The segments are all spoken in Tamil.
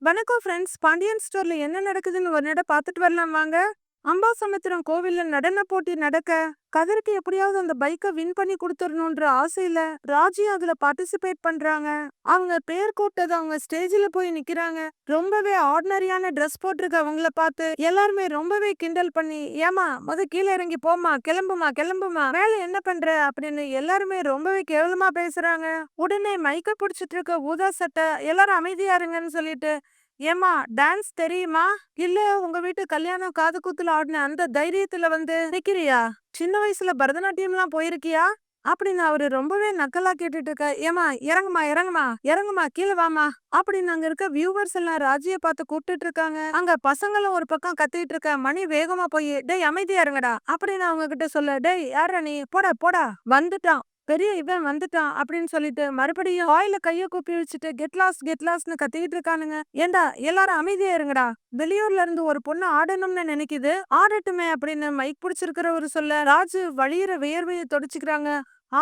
வணக்கம் ஃப்ரெண்ட்ஸ். பாண்டியன் ஸ்டோர்ல என்ன நடக்குதுன்னு ஒரு நட பார்த்துட்டு வரலாம் வாங்க. அம்பாசமுத்திரம் கோவில்ல நடன போட்டி நடக்க, கதிருக்கு எப்படியாவது அந்த பைக்கை வின் பண்ணி கொடுத்துடணுன்ற ஆசையில ராஜியும் அதுல பார்ட்டிசிபேட் பண்றாங்க. அவங்க பேர் கூப்பிட்டது அவங்க ஸ்டேஜ்ல போய் நிக்கிறாங்க. ரொம்பவே ஆர்டினரியான ட்ரெஸ் போட்டிருக்க அவங்கள பார்த்து எல்லாருமே ரொம்பவே கிண்டல் பண்ணி, ஏமா கீழே இறங்கி போமா, கிளம்புமா கிளம்புமா, மேல என்ன பண்ற அப்படின்னு எல்லாருமே ரொம்பவே கேவலமா பேசுறாங்க. உடனே மைக்க பிடிச்சிட்டு இருக்க ஊதா சட்டை எல்லாரும் அமைதியா இருங்கன்னு சொல்லிட்டு, ஏம்மா டான்ஸ் தெரியுமா? இல்ல உங்க வீட்டு கல்யாணம் காது குத்துல ஆடின அந்த தைரியத்துல நிக்கிறியா? சின்ன வயசுல பரதநாட்டியம்லாம் போயிருக்கியா? அப்படின்னு அவரு ரொம்பவே நக்கலா கேட்டுட்டு இருக்க. ஏமா இறங்குமா இறங்குமா இறங்குமா கீழே வாமா அப்படின்னு அங்க இருக்க வியூவர்ஸ் எல்லாம் ராஜிய பார்த்து கூப்பிட்டுட்டு இருக்காங்க. அங்க பசங்களும் ஒரு பக்கம் கத்திட்டு இருக்க. மணி வேகமா போய், டேய் அமைதியா இருங்கடா அப்படின்னு அவங்க கிட்ட சொல்ல, டேய் யாரா நீ, போடா போடா வந்துட்டான் பெரிய இவன் வந்துட்டான் அப்படின்னு சொல்லிட்டு மறுபடியும் வாயில கைய கூப்பி வச்சுட்டு கெட் லாஸ்ட்னு கத்திக்கிட்டு இருக்கானுங்க. ஏண்டா எல்லாரும் அமைதியா இருங்கடா, வெளியூர்ல இருந்து ஒரு பொண்ணு ஆடணும்னு நினைக்குது, ஆடட்டுமே அப்படின்னு மைக் பிடிச்சிருக்கிறவரு சொல்ல, ராஜு வழியிற வியர்வையை தொடச்சுக்கிறாங்க.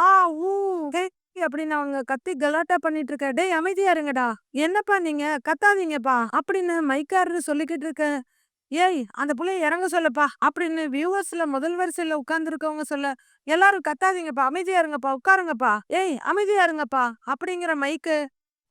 ஆ ஊ ஹே அப்படின்னு அவங்க கத்தி கலாட்டா பண்ணிட்டு இருக்க. டேய் அமைதியா இருங்கடா, என்னப்பா நீங்க கத்தாதீங்கப்பா அப்படின்னு மைக்காரரு சொல்லிக்கிட்டு இருக்க. ஏய் அந்த புள்ளைய இறங்க சொல்லப்பா அப்படின்னு வியூவர்ஸ்ல முதல் வரிசையில உட்கார்ந்து இருக்கவங்க சொல்ல, எல்லாரும் கத்தாதீங்கப்பா அமைதியா இருங்கப்பா உட்காருங்கப்பா, ஏய் அமைதியா இருங்கப்பா அப்படிங்கிற மைக்கு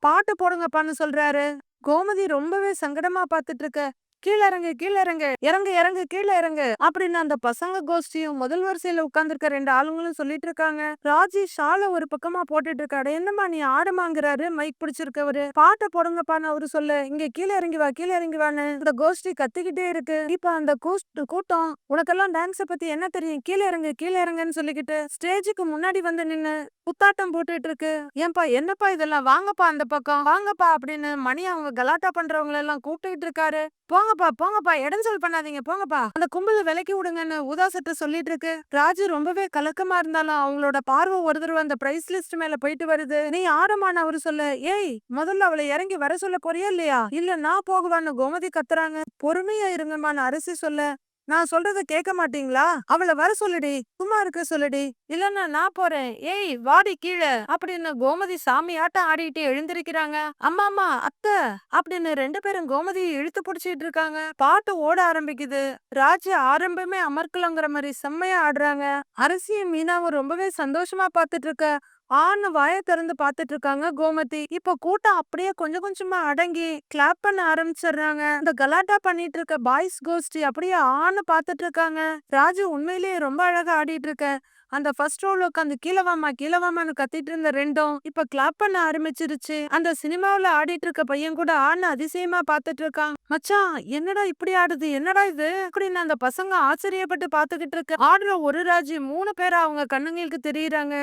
பாட்டு போடுங்கப்பான்னு சொல்றாரு. கோமதி ரொம்பவே சங்கடமா பாத்துட்டு இருக்க. கீழ இறங்கு கீழ இறங்கு இறங்கு இறங்கு கீழ இறங்கு அப்படின்னு அந்த பசங்க கோஷ்டியும் முதல் வரிசையில உட்கார்ந்துருக்க ரெண்டு ஆளுங்களும் சொல்லிட்டு இருக்காங்க. ராஜி ஷால ஒரு பக்கமா போட்டுட்டு இருக்காரு. என்னம்மா நீ ஆடமாங்கிறாரு மைக் பிடிச்சிருக்கவரு. பாட்டை போடுங்கப்பான்னு அவரு சொல்ல, இங்க கீழ இறங்கி வா கீழ இறங்கி வான்னு இந்த கோஷ்டி கத்திக்கிட்டே இருக்கு. இப்ப அந்த கூட்டம், உனக்கெல்லாம் டான்ஸ பத்தி என்ன தெரியும், கீழ இறங்கு கீழ இறங்குன்னு சொல்லிக்கிட்டு ஸ்டேஜுக்கு முன்னாடி நின்னு புத்தாட்டம் போட்டுட்டு இருக்கு. ஏன்பா என்னப்பா இதெல்லாம், வாங்கப்பா அந்த பக்கம் வாங்கப்பா அப்படின்னு மணி அவங்க கலாட்டா பண்றவங்க எல்லாம் கூப்பிட்டுட்டு இருக்காரு. போங்கப்பா போங்கப்பா இடைஞ்சல் பண்ணாதீங்க போங்கப்பா, அந்த கும்பல விலக்கி விடுங்கன்னு உதாசத்தை சொல்லிட்டு இருக்கு. ராஜு ரொம்பவே கலக்கமா இருந்தாலும் அவங்களோட பார்வை ஒரு தடவை அந்த பிரைஸ் லிஸ்ட் மேல போயிட்டு வருது. நீ ஆடமான அவரு சொல்ல, ஏய் முதல்ல அவளை இறங்கி வர சொல்ல போறியா இல்லையா, இல்ல நான் போகுவான்னு கோமதி கத்துறாங்க. பொறுமையா இருங்கம்மான்னு அரசி சொல்ல, நான் சொல்றத கேட்க மாட்டீங்களா, அவளை வர சொல்லுடி, சும்மா இருக்க சொல்லுடி, இல்லன்னா நான் போறேன், ஏய் வாடி கீழே அப்படின்னு கோமதி சாமி ஆட்டம் ஆடிட்டு எழுந்திருக்கிறாங்க. அம்மா அம்மா அத்தை அப்படின்னு ரெண்டு பேரும் கோமதியை இழுத்து பிடிச்சிட்டு இருக்காங்க. பாட்டு ஓட ஆரம்பிக்குது. ராஜு ஆரம்பமே அமர்க்கலங்கிற மாதிரி செம்மையா ஆடுறாங்க. அரசியும் மீனாவும் ரொம்பவே சந்தோஷமா பாத்துட்டு இருக்க. ஆன்னு வாய திறந்து பாத்துட்டு இருக்காங்க கோமதி. இப்ப கூட்டம் அப்படியே கொஞ்சம் கொஞ்சமா அடங்கி கிளாப் பண்ண ஆரம்பிச்சிடுறாங்க. இந்த கலாட்டா பண்ணிட்டு இருக்க பாய்ஸ் கோஷ்டி அப்படியே ஆன்னு பாத்துட்டு இருக்காங்க. ராஜு உண்மையிலேயே ரொம்ப அழகா ஆடிட்டு இருக்க. அந்த ஃபர்ஸ்ட் ரோல உட்காந்து கீழவாமான்னு கத்திட்டு இருந்த ரெண்டும் இப்ப கிளாப் பண்ண ஆரம்பிச்சிருச்சு. அந்த சினிமாவுல ஆடிட்டு இருக்க பையன் கூட ஆன்னு அதிசயமா பாத்துட்டு இருக்கான். மச்சான் என்னடா இப்படி ஆடுது, என்னடா இது அப்படின்னு அந்த பசங்க ஆச்சரியப்பட்டு பாத்துக்கிட்டு இருக்க. ஆடுற ஒரு ராஜு 3 பேரா அவங்க கண்ணுங்களுக்கு தெரியுறாங்க.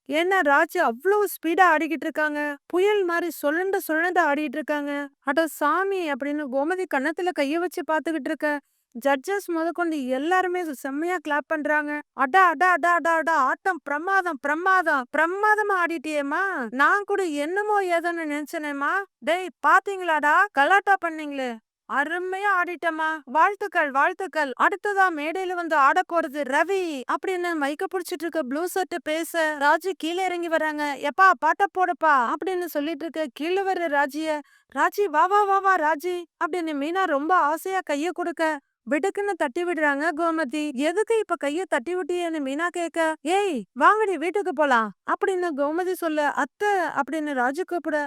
ஏன்னா ராஜு அவ்வளவு ஸ்பீடா ஆடிக்கிட்டு இருக்காங்க. புயல் மாதிரி சுழண்டு சுழண்டு ஆடிட்டு இருக்காங்க. அட சாமி அப்படின்னு கோமதி கன்னத்துல கைய வச்சு பாத்துக்கிட்டு இருக்க. ஜட்ஜஸ் முதற்கொண்டு எல்லாருமே செம்மையா கிளாப் பண்றாங்க. அடா அடா அடா அடா அடா ஆட்டம் பிரமாதம் பிரமாதம் பிரமாதமா ஆடிட்டியேமா, நான் கூட என்னமோ ஏதோன்னு நினைச்சனேமா, டேய் பாத்தீங்களாடா கலாட்டா பண்ணீங்களே, அருமையா ஆடிட்டமா, வாழ்த்துக்கள் வாழ்த்துக்கள், அடுத்ததா மேடையில ஆட போறது ரவி அப்படின்னு மைக்க புடிச்சிட்டு இருக்க ப்ளூ ஷர்ட் பேச, ராஜு கீழே இறங்கி வராங்க. எப்பா பாட்ட போடுப்பா அப்படின்னு சொல்லிட்டு இருக்க. கீழே வர்ற ராஜி வா வா வா வா ராஜி அப்படின்னு மீனா ரொம்ப ஆசையா கைய கொடுக்க, விடுக்குன்னு தட்டி விடுறாங்க கோமதி. எதுக்கு இப்ப கைய தட்டி விட்டியன்னு மீனா கேட்க, ஏய் வாங்கடி வீட்டுக்கு போலாம் அப்படின்னு கோமதி சொல்ல, அத்தை அப்படின்னு ராஜு கூப்பிட,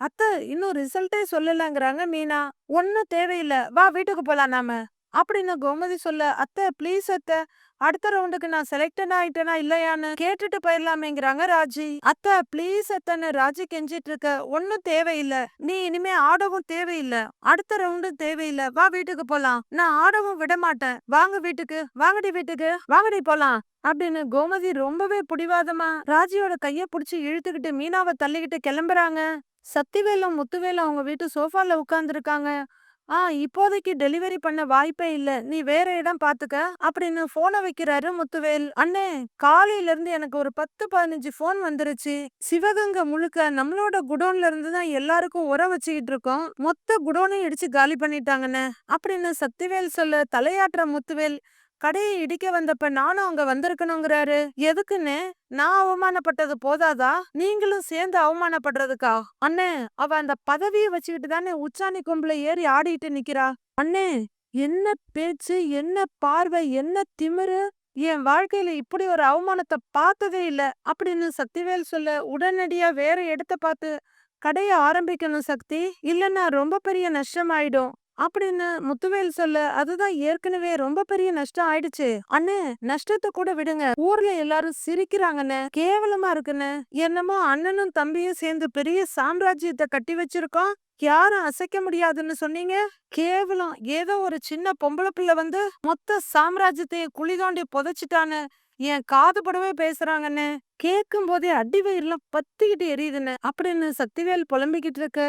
அத்தை இன்னும் ரிசல்ட்டே சொல்லலங்கிறாங்க மீனா. ஒன்னும் தேவையில்ல வா வீட்டுக்கு போலாம் நாம அப்படின்னு கோமதி சொல்ல, அத்தை ப்ளீஸ் அத்தை, அடுத்த ரவுண்டுக்கு நான் செலக்டட் ஆயிட்டேனா இல்லையான்னு கேட்டுட்டு போயிடலாமேங்கிறாங்க ராஜி. அத்தை ப்ளீஸ் அத்தைன்னு ராஜி கெஞ்சிட்டு இருக்க. ஒன்னும் தேவையில்ல, நீ இனிமே ஆடவும் தேவையில்ல, அடுத்த ரவுண்டு தேவையில்ல, வா வீட்டுக்கு போலாம், நான் ஆடவும் விட மாட்டேன், வாங்க வீட்டுக்கு வீட்டுக்கு வாங்கடி போலாம் அப்படின்னு கோமதி ரொம்பவே பிடிவாதமா ராஜியோட கைய புடிச்சு இழுத்துக்கிட்டு மீனாவை தள்ளிக்கிட்டு கிளம்புறாங்க. சக்திவேலும் முத்துவேலும் அவங்க வீட்டு சோஃபால உட்கார்ந்துருக்காங்க. இப்போதைக்கு டெலிவரி பண்ண வாய்ப்பே இல்ல, நீ வேற இடம் பாத்துக்க அப்படின்னு போனை வைக்கிறாரு முத்துவேல். அண்ணே காலையில இருந்து எனக்கு ஒரு 10-15 போன் வந்துருச்சு. சிவகங்கை முழுக்க நம்மளோட குடோன்ல இருந்து தான் எல்லாருக்கும் உரம் வச்சுக்கிட்டு இருக்கோம், மொத்த குடோனையும் இடிச்சு காலி பண்ணிட்டாங்கன்னு அப்படின்னு சக்திவேல் சொல்ல, தலையாட்டுற முத்துவேல், கடையை இடிக்க வந்தப்ப நானும் அங்க வந்திருக்கணுங்கிறாரு. எதுக்குன்னு? நான் அவமானப்பட்டது போதாதா? நீங்களும் சேர்ந்து அவமானப்படுறதுக்கா? அண்ணே, அவ அந்த பதவிய வச்சுக்கிட்டு தானே உச்சாணி கொம்புல ஏறி ஆடிட்டு நிக்கிறா. அண்ணே, என்ன பேச்சு, என்ன பார்வை, என்ன திமிரு! என் வாழ்க்கையில இப்படி ஒரு அவமானத்த பார்த்ததே இல்ல அப்படின்னு சக்திவேல் சொல்ல, உடனடியா வேற இடத்த பார்த்து கடைய ஆரம்பிக்கணும் சக்தி, இல்லன்னா ரொம்ப பெரிய நஷ்டம் ஆயிடும் அப்படின்னு முத்துவேல் சொல்ல, அதுதான் ஏற்கனவே ரொம்ப பெரிய நஷ்டம் ஆயிடுச்சு. அண்ணே, நஷ்டத்தை கூட விடுங்க, ஊர்ல எல்லாரும் சிரிக்கிறாங்கண்ணே, கேவலமா இருக்குன்னு. என்னமோ அண்ணனும் தம்பியும் சேர்ந்து பெரிய சாம்ராஜ்யத்தை கட்டி வச்சிருக்கோம், யாரும் அசைக்க முடியாதுன்னு சொன்னீங்க. கேவலம், ஏதோ ஒரு சின்ன பொம்பளை பிள்ளை வந்து மொத்த சாம்ராஜ்யத்தையும் குழி தோண்டி புதைச்சிட்டான்னு என் காது படவே பேசுறாங்கன்னு கேட்கும் போதே அடி வயிறுலாம் பத்திக்கிட்டு எரியுதுன்னு அப்படின்னு சக்திவேல் புலம்பிக்கிட்டு இருக்க.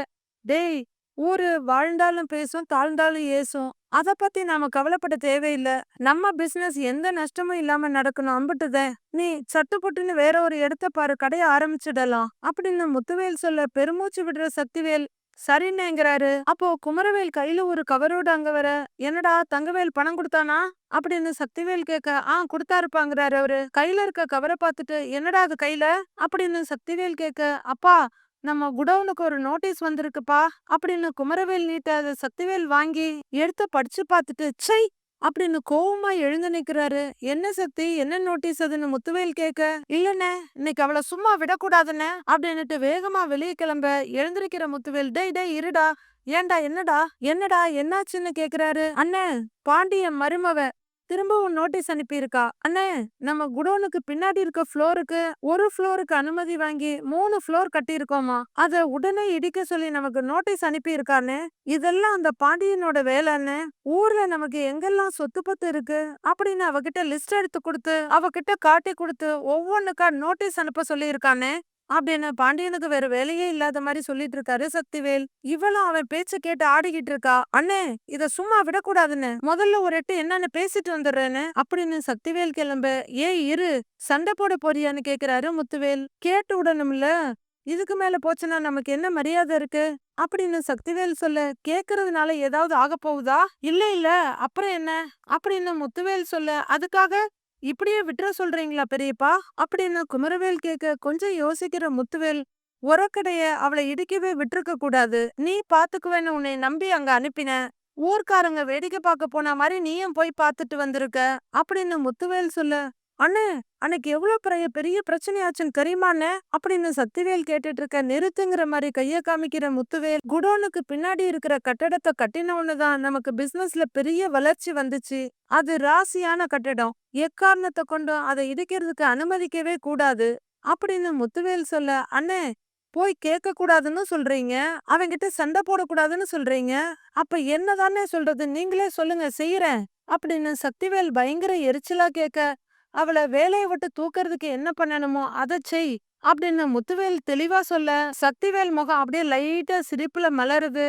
டேய், ஊரு வாழ்ந்தாலும் பேசும், தாழ்ந்தாலும் ஏசும். அத பத்தி நாம கவலைப்பட தேவையில்ல. நம்ம பிசினஸ் எந்த நஷ்டமும் இல்லாம நடக்கணும், அம்புட்டுதான். நீ சட்டுப்புட்டுன்னு வேற ஒரு இடத்த பாரு, கடைய ஆரம்பிச்சிடலாம் அப்படின்னு முத்துவேல் சொல்ல, பெருமூச்சு விடுற சக்திவேல் சரின்னுங்கிறாரு. அப்போ குமரவேல் கையில ஒரு கவரோட அங்க வர, என்னடா தங்கவேல் பணம் கொடுத்தானா அப்படின்னு சக்திவேல் கேட்க, கொடுத்தாருப்பாங்கிறாரு அவரு. கையில இருக்க கவரை பார்த்துட்டு, என்னடா அது கையில அப்படின்னு சக்திவேல் கேட்க, அப்பா, நம்ம குடவுனுக்கு ஒரு நோட்டீஸ் வந்திருக்குப்பா அப்படின்னு குமரவேல் நீட்ட, அதை சக்திவேல் வாங்கி எடுத்து படிச்சு பார்த்துட்டு, சை அப்படின்னு கோவமா எழுந்து நிக்கிறாரு. என்ன சக்தி, என்ன நோட்டீஸ் அதுன்னு முத்துவேல் கேட்க, இல்லண்ணே, இன்னைக்கு அவளை சும்மா விடக்கூடாதுன்னு அப்படின்னுட்டு வேகமா வெளியே கிளம்ப எழுந்திருக்கிற முத்துவேல், டேய் டேய் இருடா, ஏன்டா, என்னடா என்னடா என்னாச்சுன்னு கேக்குறாரு. அண்ணே, பாண்டியன் மருமவ திரும்பவும் நோட்டீஸ் அனுப்பியிருக்கா. அண்ணே, நம்ம குடோனுக்கு பின்னாடி இருக்க ஃப்ளோருக்கு ஒரு ஃப்ளோருக்கு அனுமதி வாங்கி 3 ஃப்ளோர் கட்டியிருக்கோமா, அத உடனே இடிக்க சொல்லி நமக்கு நோட்டீஸ் அனுப்பியிருக்கான்னு. இதெல்லாம் அந்த பாண்டியனோட வேலைன்னு. ஊர்ல நமக்கு எங்கெல்லாம் சொத்து பத்து இருக்கு அப்படின்னு அவகிட்ட லிஸ்ட் எடுத்து கொடுத்து அவகிட்ட காட்டி கொடுத்து ஒவ்வொன்னுக்கா நோட்டீஸ் அனுப்ப சொல்லியிருக்கானே அப்படின்னு பாண்டியனுக்கு வேற வேலையே இல்லாத மாதிரி சொல்லிட்டு இருக்காரு சக்திவேல். இவளும் அவன் பேச்ச கேட்டு ஆடிக்கிட்டு இருக்கா. அண்ணே, இத சும்மா விடக்கூடாதுன்னு முதல்ல ஒரு எட்டு என்னன்னு பேசிட்டு வந்துடுறேன்னு அப்படின்னு சக்திவேல் கிளம்ப, ஏய் இரு, சண்டை போட போறியான்னு கேக்குறாரு முத்துவேல். கேட்டு விடணும்ல, இதுக்கு மேல போச்சுன்னா நமக்கு என்ன மரியாதை இருக்கு அப்படின்னு சக்திவேல் சொல்ல, கேக்குறதுனால ஏதாவது ஆக போகுதா? இல்ல இல்ல, அப்புறம் என்ன அப்படின்னு முத்துவேல் சொல்ல, அதுக்காக இப்படியே விட்டுற சொல்றீங்களா பெரியப்பா அப்படின்னு குமரவேல் கேட்க, கொஞ்சம் யோசிக்கிற முத்துவேல், உரக்கடைய அவளை இடிக்கவே விட்டுருக்க கூடாது, நீ பாத்துக்குவேன்னு உன்னை நம்பி அங்க அனுப்பின, ஊர்க்காரங்க வேடிக்கை பார்க்க போன மாதிரி நீயும் போய் பார்த்துட்டு வந்திருக்க அப்படின்னு முத்துவேல் சொல்ல, அண்ணே, அன்னைக்கு எவ்வளவு பெரிய பெரிய பிரச்சனையாச்சுன்னு தெரியுமாண்ணே அப்படின்னு சக்திவேல் கேட்டுட்டு இருக்க. நிறுத்துங்கிற மாதிரி கைய காமிக்கிற முத்துவேல், குடோனுக்கு பின்னாடி இருக்கிற கட்டடத்தை கட்டினவுன்னுதான் நமக்கு பிசினஸ்ல பெரிய வளர்ச்சி வந்துச்சு. அது ராசியான கட்டடம், எக்காரணத்தை கொண்டும் அதை இடிக்கிறதுக்கு அனுமதிக்கவே கூடாது அப்படின்னு முத்துவேல் சொல்ல, அண்ணே, போய் கேட்க கூடாதுன்னு சொல்றீங்க, அவங்கிட்ட சண்டை போடக்கூடாதுன்னு சொல்றீங்க, அப்ப என்னதானே சொல்றது, நீங்களே சொல்லுங்க, செய்யறேன் அப்படின்னு சக்திவேல் பயங்கர எரிச்சலா கேட்க, அவளை வேலையை விட்டு தூக்கறதுக்கு என்ன பண்ணணுமோ அதை செய் அப்படின்னு முத்துவேல் தெளிவா சொல்ல, சக்திவேல் முகம் அப்படியே லைட்டா சிரிப்புல மலருது.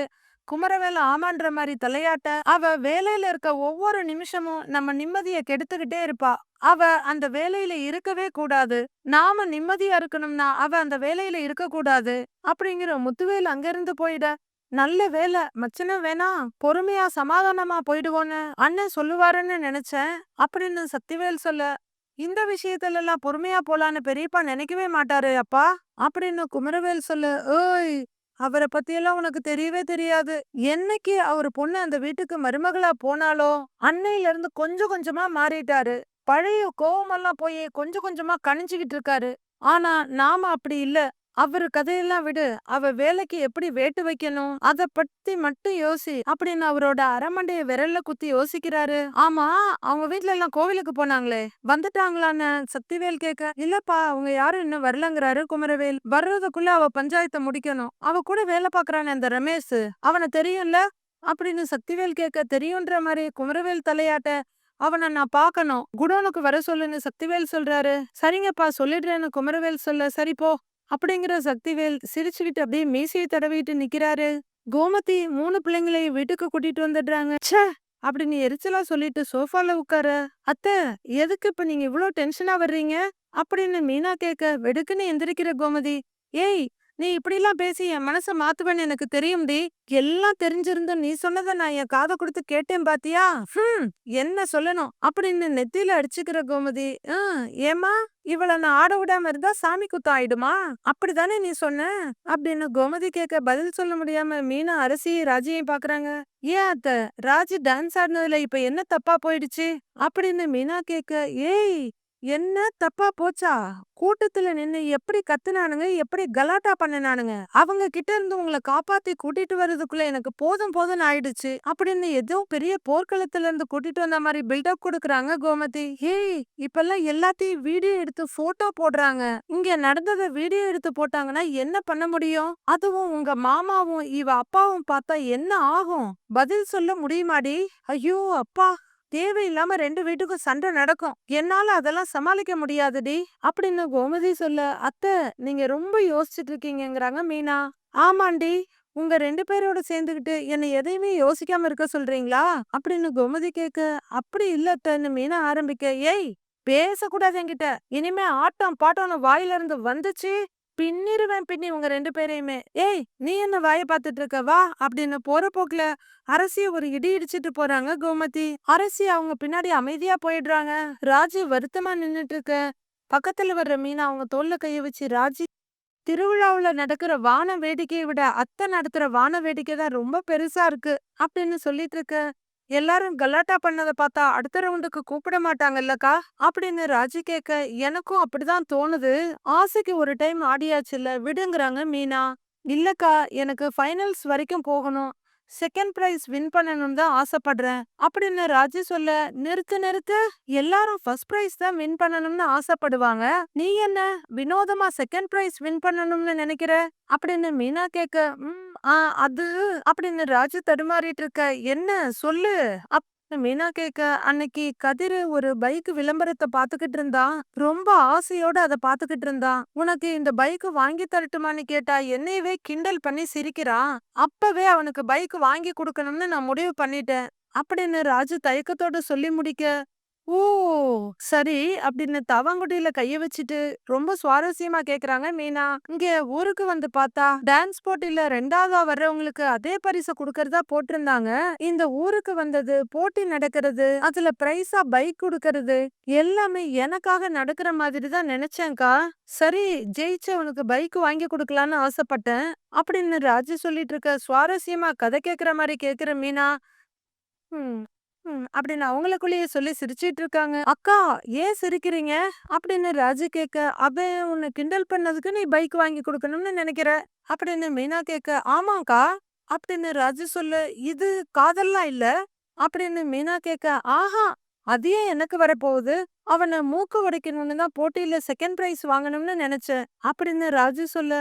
குமரவேல் ஆமான்ற மாதிரி தலையாட்ட, அவ வேலையில இருக்க ஒவ்வொரு நிமிஷமும் நம்ம நிம்மதியை கெடுத்துக்கிட்டே இருப்பா. அவ அந்த வேலையில இருக்கவே கூடாது, நாம நிம்மதியா இருக்கணும்னா அவ அந்த வேலையில இருக்க கூடாது அப்படிங்கிற முத்துவேல் அங்கிருந்து போயிட, நல்ல வேலை மச்சனும் வேணா, பொறுமையா சமாதானமா போயிடுவோன்னு அண்ணன் சொல்லுவாருன்னு நினைச்சேன் அப்படின்னு சக்திவேல் சொல்ல, இந்த விஷயத்துல எல்லாம் பொறுமையா போலான்னு பெரியப்பா நினைக்கவே மாட்டாரு அப்பா அப்படின்னு குமரவேல் சொல்ல, ஓய், அவரை பத்தியெல்லாம் உனக்கு தெரியவே தெரியாது. என்னைக்கு அவர் பொண்ணு அந்த வீட்டுக்கு மருமகளா போனாலோ அன்னையில இருந்து கொஞ்சம் கொஞ்சமா மாறிட்டாரு. பழைய கோவமெல்லாம் போய் கொஞ்சம் கொஞ்சமா கணிஞ்சுகிட்டு இருக்காரு. ஆனா நாம அப்படி இல்ல. அவரு கதையெல்லாம் விடு, அவ வேலைக்கு எப்படி வேட்டு வைக்கணும் அத பத்தி மட்டும் யோசி அப்படின்னு அவரோட அரமண்டைய விரல்ல குத்தி யோசிக்கிறாரு. ஆமா, அவங்க வீட்ல எல்லாம் கோவிலுக்கு போனாங்களே, வந்துட்டாங்களான்னு சக்திவேல் கேட்க, இல்லப்பா, அவங்க யாரும் இன்னும் வரலங்கிறாரு குமரவேல். வர்றதுக்குள்ள அவ பஞ்சாயத்தை முடிக்கணும், அவ கூட வேலை பாக்குறானே அந்த ரமேஷ், அவனை தெரியும்ல அப்படின்னு சக்திவேல் கேட்க, தெரியுன்ற மாதிரி குமரவேல் தலையாட்ட, அவனை நான் பாக்கணும், குடோனுக்கு வர சொல்லுன்னு சக்திவேல் சொல்றாரு. சரிங்கப்பா, சொல்லிடுறேன்னு குமரவேல் சொல்ல, சரி போ அப்படிங்கிற சக்திவேல் சிரிச்சுக்கிட்டு அப்படியே மீசையை தடவிட்டு நிக்கிறாரு. கோமதி 3 பிள்ளைங்களையும் வீட்டுக்கு கூட்டிட்டு வந்துடுறாங்க. ச்சே அப்படின்னு எரிச்சலா சொல்லிட்டு சோஃபால உட்கார, அத்தை, எதுக்கு இப்ப நீங்க இவ்வளவு டென்ஷனா வர்றீங்க அப்படின்னு மீனா கேட்க, வெடுக்குன்னு எந்திரிக்கிற கோமதி, ஏய், நீ இப்படிலாம் பேசி என் மனச மாத்துவேன்னு எனக்கு தெரியும்டி. எல்லாம் தெரிஞ்சிருந்தும் நீ சொன்னத நான் என் காத குடுத்து கேட்டேன் பாத்தியா? என்ன சொல்லணும்?" அப்படின்னு நெத்தியில அடிச்சுக்கிற கோமதி. ஏம்மா? இவள நான் ஆட விடாம இருந்தா சாமி குத்தம் ஆயிடுமா? அப்படிதானே நீ சொன்ன?" அப்படின்னு கோமதி கேட்க பதில் சொல்ல முடியாம மீனா அரசியும் ராஜியையும் பாக்குறாங்க. "ஏன் அத்த, ராஜி டான்ஸ் ஆடுனதுல இப்ப என்ன தப்பா போயிடுச்சு?" அப்படின்னு மீனா கேட்க, "ஏய், என்ன தப்பா போச்சா? கூட்டத்துல நின்னு எப்படி கத்துனானுங்க, எப்படி கலாட்டா பண்ணுனானுங்க. அவங்க கிட்ட இருந்து உங்கள காப்பாத்தி கூட்டிட்டு வர்றதுக்குள்ள எனக்கு போதும் போதும்னு ஆயிடுச்சு." அப்படின்னு ஏதோ பெரிய போர்க்களத்துல இருந்து கூட்டிட்டு வந்த மாதிரி பில்டப் கொடுக்கறாங்க கோமதி. "ஏய், இப்பெல்லாம் எல்லாத்தையும் வீடியோ எடுத்து போட்டோ போடுறாங்க. இங்க நடந்தத வீடியோ எடுத்து போட்டாங்கன்னா என்ன பண்ண முடியும்? அதுவும் உங்க மாமாவும் இவ அப்பாவும் பார்த்தா என்ன ஆகும்? பதில் சொல்ல முடியுமாடி? ஐயோ அப்பா! தேவையில்லாம 2 வீட்டுக்கும் சண்டை நடக்கும். என்னால அதெல்லாம் சமாளிக்க முடியாதுடி." அப்படின்னு கோமதி சொல்ல, "அத்தை, நீங்க ரொம்ப யோசிச்சுட்டு இருக்கீங்கங்கறாங்க மீனா." "ஆமாண்டி, உங்க 2 பேரோட சேர்ந்துகிட்டு என்ன எதையுமே யோசிக்காம இருக்க சொல்றீங்களா?" அப்படின்னு கோமதி கேட்க, "அப்படி இல்ல அத்தைன்னு" மீனா ஆரம்பிக்க, "ஏய், பேசக்கூடாது என்கிட்ட. இனிமே ஆட்டம் பாட்டம்னு வாயில இருந்து வந்துச்சு, பின்னிருவேன் பின்னி உங்க 2 பேரையுமே. ஏய், நீ என்ன வாய பாத்துட்டு இருக்க? வா." அப்படின்னு போற போக்குல அரசிய ஒரு இடி இடிச்சிட்டு போறாங்க கோமதி. அரசி அவங்க பின்னாடி அமைதியா போயிடுறாங்க. ராஜி வருத்தமா நின்னுட்டு இருக்க. பக்கத்துல வர்ற மீனா அவங்க தோல்ல கைய வச்சு, "ராஜி, திருவிழாவுல நடக்கிற வான வேடிக்கையை விட அத்தை நடத்துற வான வேடிக்கை தான் ரொம்ப பெருசா இருக்கு." அப்படின்னு சொல்லிட்டு இருக்க. "எல்லாரும் கலாட்டா பண்ணத பார்த்தா அடுத்த ரவுண்டுக்கு கூப்பிட மாட்டாங்கல்லக்கா?" அப்படின்னு ராஜி கேட்க, "எனக்கும் அப்படிதான் தோணுது. ஆசைக்கு ஒரு டைம் ஆடியாச்சுல்ல, விடுங்கறாங்க மீனா. இல்லக்கா, எனக்கு ஃபைனல்ஸ் வரைக்கும் போகணும். செகண்ட் பிரைஸ் வின் பண்ணணும்னு தான் ஆசைப்படுறேன்." அப்படின்னு ராஜி சொல்ல, "நிறுத்து நிறுத்து. எல்லாரும் ஃபர்ஸ்ட் பிரைஸ் தான் வின் பண்ணணும்னு ஆசைப்படுவாங்க. நீ என்ன வினோதமா செகண்ட் பிரைஸ் வின் பண்ணணும்னு நினைக்கிற?" அப்படின்னு மீனா கேட்க, ஆ அது" அப்படின்னு ராஜு தடுமாறிட்டு இருக்க. "என்ன சொல்லு?" மீனா கேட்க, "அன்னைக்கு கதிரு ஒரு பைக் விளம்பரத்தை பாத்துக்கிட்டு இருந்தான். ரொம்ப ஆசையோட அதை பாத்துக்கிட்டு இருந்தான். உனக்கு இந்த பைக் வாங்கி தரட்டுமான்னு கேட்டா என்னையவே கிண்டல் பண்ணி சிரிக்கிறான். அப்பவே அவனுக்கு பைக் வாங்கி கொடுக்கணும்னு நான் முடிவு பண்ணிட்டேன்." அப்படின்னு ராஜு தயக்கத்தோட சொல்லி முடிக்க, "ஓ, சரி." அப்படின்னு தவங்குடியில கைய வச்சுட்டு ரொம்ப சுவாரஸ்யமா கேக்குறாங்க மீனா. "இங்க ஊருக்கு வந்து பார்த்தா டான்ஸ் போட்டியில 2வதா வர்றவங்களுக்கு அதே பரிசு குடுக்கறதா போட்டிருந்தாங்க. இந்த ஊருக்கு வந்தது, போட்டி நடக்கிறது, அதுல பிரைஸா பைக் குடுக்கறது எல்லாமே எனக்காக நடக்கிற மாதிரி தான் நினைச்சேன்க்கா. சரி, ஜெயிச்சவனுக்கு பைக் வாங்கி கொடுக்கலான்னு ஆசைப்பட்டேன்." அப்படின்னு ராஜு சொல்லிட்டு இருக்க. சுவாரஸ்யமா கதை கேக்குற மாதிரி கேக்குற மீனா, ம். அப்படின்னு அவங்களுக்குள்ளேயே சொல்லி சிரிச்சிட்டு இருக்காங்க. "அக்கா, ஏன் சிரிக்கிறீங்க?" அப்படின்னு ராஜு கேட்க, "அவன் உன்னை கிண்டல் பண்ணதுக்கு நீ பைக் வாங்கி கொடுக்கணும்னு நினைக்கிற." அப்படின்னு மீனா கேட்க, "ஆமாக்கா." அப்படின்னு ராஜு சொல்ல, "இது காதல்லாம் இல்ல." அப்படின்னு மீனா கேட்க, "ஆஹா, அது ஏன் எனக்கு வரப்போகுது? அவனை மூக்கு உடைக்கணும்னு தான் போட்டியில செகண்ட் பிரைஸ் வாங்கணும்னு நினைச்சேன்." அப்படின்னு ராஜு சொல்ல,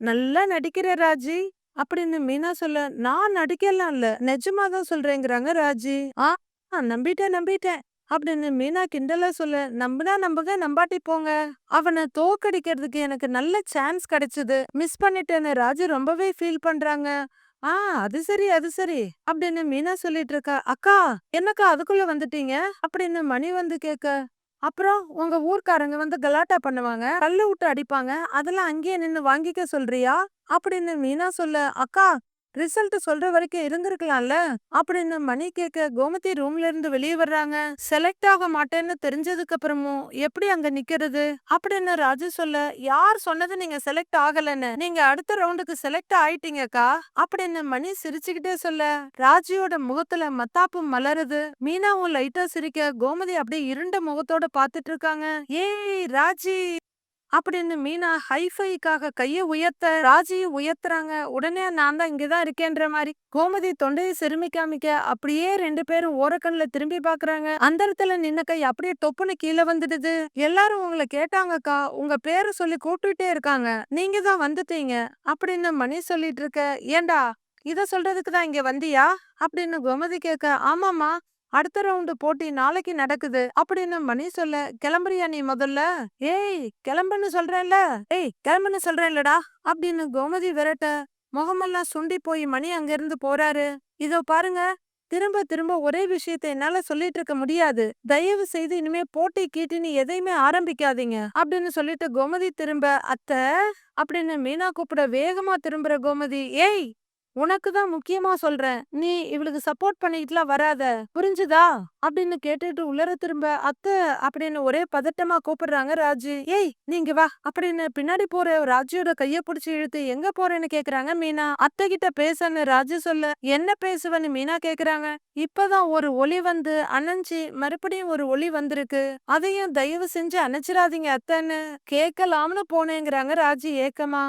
நல்லா நடிக்கிற ராஜி." அப்படின்னு மீனா சொல்ல, "நான் நடிக்கலாம் இல்ல, நிஜமா தான் சொல்றேங்கிறாங்க ராஜி." "ஆ, நம்பிட்டேன் நம்பிட்டேன்." அப்படின்னு மீனா கிண்டலா சொல்ல, "நம்புனா நம்புங்க, நம்பாட்டி போங்க. அவனை தோக்கடிக்கிறதுக்கு எனக்கு நல்ல சான்ஸ் கிடைச்சது, மிஸ் பண்ணிட்டேன்னு." ராஜு ரொம்பவே ஃபீல் பண்றாங்க. "ஆ, அது சரி அது சரி." அப்படின்னு மீனா சொல்லிட்டு இருக்கா. "அக்கா, என்னக்கா அதுக்குள்ள வந்துட்டீங்க?" அப்படின்னு மணி வந்து கேட்க, "அப்புறம் உங்க ஊர்க்காரங்க வந்து கலாட்டா பண்ணுவாங்க, கல்லு விட்டு அடிப்பாங்க, அதெல்லாம் அங்கேயே நின்னு வாங்கிக்க சொல்றியா?" அப்படின்னு மீனா சொல்ல, "அக்கா, ரிசல்ட் சொல்ற வரைக்கும் இருந்திருக்கலாம்ல." அப்படின்னு மணி கேட்க, கோமதி ரூம்ல இருந்து வெளியே வர்றாங்க. "செலக்ட் ஆக மாட்டேன்னு தெரிஞ்சதுக்கு அப்புறமும் எப்படி அங்க நிக்கிறது?" அப்படின்னு ராஜு சொல்ல, "யார் சொன்னது நீங்க செலக்ட் ஆகலன்னு? நீங்க அடுத்த ரவுண்டுக்கு செலக்ட் ஆயிட்டீங்கக்கா." அப்படின்னு மணி சிரிச்சுக்கிட்டே சொல்ல, ராஜியோட முகத்துல மத்தாப்பு மலருது. மீனாவும் லைட்டா சிரிக்க, கோமதி அப்படியே இருண்ட முகத்தோட பாத்துட்டு இருக்காங்க. "ஏய் ராஜி!" அப்படின்னு மீனா ஹைஃபைக்காக கைய உயர்த்த ராஜியும் உயர்த்துறாங்க. உடனே நான் தான் இங்கதான் இருக்கேன்ற மாதிரி கோமதி தொண்டையை செருமி காமிக்க, அப்படியே 2 பேரும் ஓரக்கண்ணுல திரும்பி பாக்குறாங்க. அந்த இடத்துல நின்ன கை அப்படியே தொப்புன்னு கீழே வந்துடுது. "எல்லாரும் உங்களை கேட்டாங்கக்கா, உங்க பேரை சொல்லி கூப்பிட்டுட்டே இருக்காங்க, நீங்க தான் வந்துட்டீங்க." அப்படின்னு மணி சொல்லிட்டு இருக்க, "ஏண்டா, இத சொல்றதுக்கு தான் இங்க வந்தியா?" அப்படின்னு கோமதி கேட்க, "ஆமாமா, அடுத்த ரவுண்டு போட்டி நாளைக்கு நடக்குது." அப்படின்னு மணி சொல்ல, "கிளம்புறியா நீ முதல்ல?" "ஏய், கிளம்புன்னு சொல்றேன்ல." "ஏய், கிளம்புன்னு சொல்றேன்லடா." அப்படின்னு கோமதி விரட்ட, முகமெல்லாம் சுண்டி போய் மணி அங்கிருந்து போறாரு. "இதோ பாருங்க, திரும்ப திரும்ப ஒரே விஷயத்த என்னால சொல்லிட்டு இருக்க முடியாது. தயவு செய்து இனிமே போட்டி கீட்டின்னு எதையுமே ஆரம்பிக்காதீங்க அப்படின்னு சொல்லிட்டு கோமதி திரும்ப அத்த அப்படின்னு மீனா கூப்பிட வேகமா திரும்புற கோமதி, ஏய் உனக்கு தான் முக்கியமா சொல்றேன். நீ இவளுக்கு சப்போர்ட் பண்ணிட்டுலாம் வராத. புரிஞ்சுதா? அப்படின்னு கேட்டுட்டு உள்ளர திரும்ப அத்த அப்படின்னு ஒரே பதட்டமா கூப்பிடுறாங்க ராஜி. ஏய் நீங்க வா அப்படின்னு பின்னாடி போற ராஜியோட கைய பிடிச்சு இழுத்து எங்க போறேன்னு கேக்குறாங்க மீனா. அத்தை கிட்ட பேசன்னு ராஜி சொல்ல என்ன பேசுவன்னு மீனா கேக்குறாங்க. இப்பதான் ஒரு ஒளி வந்து அணைஞ்சு மறுபடியும் ஒரு ஒளி வந்திருக்கு. அதையும் தயவு செஞ்சு அணைச்சிடாதீங்க அத்தன்னு கேட்கலாம்னு போனேங்கிறாங்க ராஜி ஏக்கமா.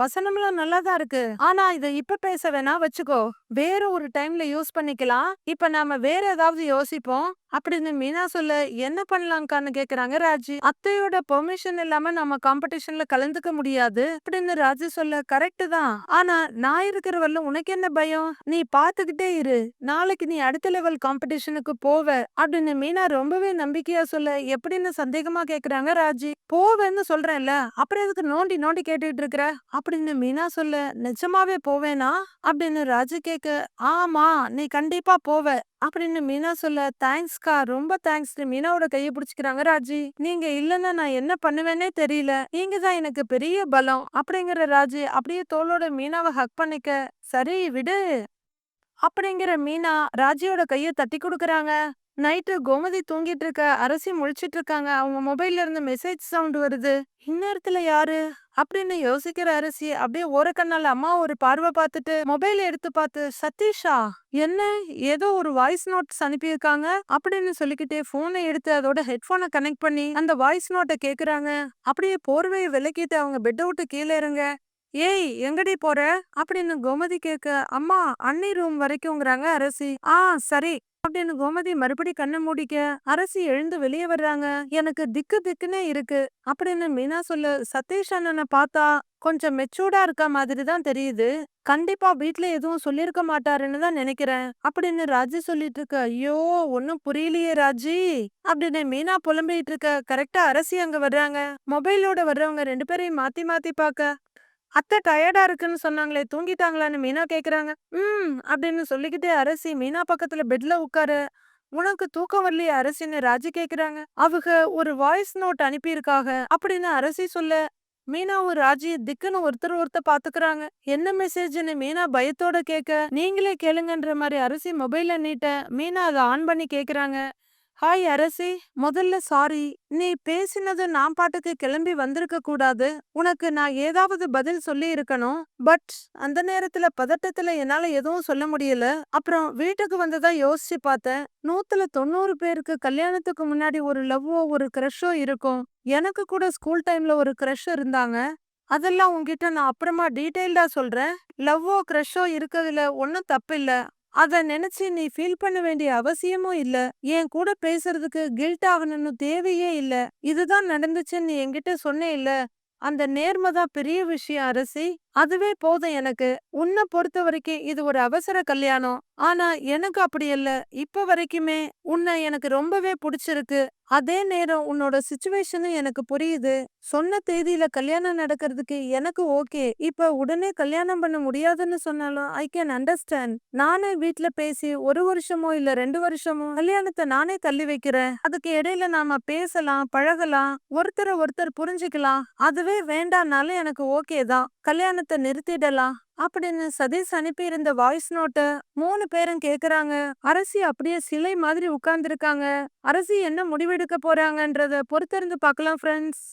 வசனம்லாம் நல்லாதான் இருக்கு. ஆனா இத இப்ப பேச வேணா வச்சுக்கோ. வேற ஒரு டைம்ல யூஸ் பண்ணிக்கலாம். இப்ப நாம வேற ஏதாவது யோசிப்போம் அப்படின்னு மீனா சொல்ல என்ன பண்ணலாம்கான்னு கேக்குறாங்க ராஜி. அத்தையோட பெர்மிஷன் இல்லாம நம்ம காம்படிஷன்ல கலந்துக்க முடியாது அப்படின்னு ராஜி சொல்ல கரெக்ட் தான். ஆனா நான் இருக்கிற வரல உனக்கு என்ன பயம்? நீ பாத்துக்கிட்டே இரு. நாளைக்கு நீ அடுத்த லெவல் காம்படிஷனுக்கு போவ அப்படின்னு மீனா ரொம்பவே நம்பிக்கையா சொல்ல எப்படின்னு சந்தேகமா கேக்குறாங்க ராஜி. போவேன்னு சொல்றேன்ல அப்புறம் எதுக்கு நோண்டி நோண்டி கேட்டுட்டு இருக்கிற அப்படின்னு மீனா சொல்ல நிஜமாவே போவேனா அப்படின்னு ராஜு கேக்க ஆமா நீ கண்டிப்பா போவ அப்படின்னு மீனா சொல்ல தேங்க்ஸ்கா ரொம்ப தேங்க்ஸ் மீனாவோட கையை பிடிச்சுக்கிறாங்க ராஜி. நீங்க இல்லன்னா நான் என்ன பண்ணுவேனே தெரியல. நீங்க தான் எனக்கு பெரிய பலம் அப்படிங்கிற ராஜி அப்படியே தோளோட மீனாவை ஹக் பண்ணிக்க சரி விடு அப்படிங்கிற மீனா ராஜியோட கைய தட்டி கொடுக்கறாங்க. நைட்டு கோமதி தூங்கிட்டு இருக்க அரசி முழிச்சிட்டு இருக்காங்க. அவங்க மொபைல்ல இருந்து மெசேஜ் சவுண்ட் வருது. இந்நேரத்துல யாரு அப்படின்னு யோசிக்கிற அரசி அப்படியே ஓரக்கண்ணால அம்மா ஒரு பார்வை பார்த்துட்டு மொபைல் எடுத்து பார்த்து சதீஷா என்ன ஏதோ ஒரு வாய்ஸ் நோட்ஸ் அனுப்பியிருக்காங்க அப்படின்னு சொல்லிக்கிட்டே போனை எடுத்து அதோட ஹெட்போனை கனெக்ட் பண்ணி அந்த வாய்ஸ் நோட்டை கேக்குறாங்க. அப்படியே போர்வையை விலக்கிட்டு அவங்க பெட்டை விட்டு கீழே இறங்க. ஏய் எங்கடி போற அப்படின்னு கோமதி கேக்க அம்மா அண்ணி ரூம் வரைக்கும்ங்கறாங்க அரசி. சரி அப்படின்னு கோமதி மறுபடி கண்ணை மூடிக்க அரசி எழுந்து வெளியே வர்றாங்க. எனக்கு திக்கு திக்குன்னே இருக்கு அப்படின்னு மீனா சொல்ல சதீஷ் அண்ணனை பார்த்தா கொஞ்சம் மெச்சூர்டா இருக்க மாதிரி தான் தெரியுது. கண்டிப்பா வீட்ல எதுவும் சொல்லிருக்க மாட்டாருன்னு தான் நினைக்கிறேன் அப்படின்னு ராஜி சொல்லிட்டு இருக்க. ஐயோ ஒன்னும் புரியலையே ராஜி அப்படின்னு மீனா புலம்பிட்டு இருக்க. கரெக்டா அரசி அங்க வர்றாங்க. மொபைலோட வர்றவங்க ரெண்டு பேரையும் மாத்தி மாத்தி பாக்க அத்தை டயர்டா இருக்குன்னு சொன்னாங்களே தூங்கிட்டாங்களான்னு மீனா கேக்குறாங்க. அப்படின்னு சொல்லிக்கிட்டே அரசி மீனா பக்கத்துல பெட்ல உட்காரு. உனக்கு தூக்கம் வரலையே அரசின்னு ராஜி கேக்குறாங்க. அவங்க ஒரு வாய்ஸ் நோட் அனுப்பியிருக்காக அப்படின்னு அரசி சொல்ல மீனாவும் ராஜி திக்குன்னு ஒருத்தர் ஒருத்தர் பாத்துக்கிறாங்க. என்ன மெசேஜ்னு மீனா பயத்தோட கேக்க நீங்களே கேளுங்கன்ற மாதிரி அரசி மொபைல்ல நீட்ட மீனா அதை ஆன் பண்ணி கேக்குறாங்க. ஹாய் அரசி, முதல்ல சாரி. நீ பேசினது நான் பாட்டுக்கு கிளம்பி வந்திருக்க கூடாது. உனக்கு நான் ஏதாவது பதில் சொல்லி இருக்கணும். பட் அந்த நேரத்துல பதட்டத்துல என்னால எதுவும் சொல்ல முடியல. அப்புறம் வீட்டுக்கு வந்ததா யோசிச்சு பார்த்தேன். 190 பேருக்கு கல்யாணத்துக்கு முன்னாடி ஒரு லவ்வோ ஒரு கிரஷோ இருக்கும். எனக்கு கூட ஸ்கூல் டைம்ல ஒரு கிரஷ் இருந்தாங்க. அதெல்லாம் உன்கிட்ட நான் அப்புறமா டீடைல்டா சொல்றேன். லவ்வோ கிரஷோ இருக்கிறதுல ஒன்னும் தப்பில்ல. அத நினைச்சு நீ ஃபீல் பண்ண வேண்டிய அவசியமும் இல்ல. என் கூட பேசுறதுக்கு கில்ட் ஆகணும்னு தேவையே இல்ல. இதுதான் நடந்துச்சுன்னு நீ என்கிட்ட சொன்னே இல்ல. அந்த நேர்மை தான் பெரிய விஷயம் அரசி. அதுவே போதும் எனக்கு. உன்னை பொறுத்த வரைக்கும் இது ஒரு அவசர கல்யாணம். ஆனா எனக்கு அப்படி இல்ல. இப்ப வரைக்குமே உன்னை எனக்கு ரொம்பவே பிடிச்சிருக்கு. அதே நேரம் உன்னோட சிச்சுவேஷனும் எனக்கு புரியுது. சொன்ன தேதியில கல்யாணம் நடக்கிறதுக்கு எனக்கு ஓகே. இப்ப உடனே கல்யாணம் பண்ண முடியாதுன்னு சொன்னாலும் ஐ கேன் அண்டர்ஸ்டாண்ட். நானே வீட்ல பேசி 1 வருஷமோ இல்ல 2 வருஷமோ கல்யாணத்தை நானே தள்ளி வைக்கிறேன். அதுக்கு இடையில நாம பேசலாம் பழகலாம் ஒருத்தரை ஒருத்தர் புரிஞ்சுக்கலாம். அதுவே வேண்டாம்னாலும் எனக்கு ஓகே தான். கல்யாணத்தை நிறுத்திடலாம் அப்படின்னு சதீஷ் அனுப்பி இருந்த வாய்ஸ் நோட்ட 3 பேரும் கேக்குறாங்க. அரசி அப்படியே சிலை மாதிரி உட்கார்ந்துருக்காங்க. அரசி என்ன முடிவெடுக்க போறாங்கன்றத பொறுத்திருந்து பார்க்கலாம் ஃப்ரெண்ட்ஸ்.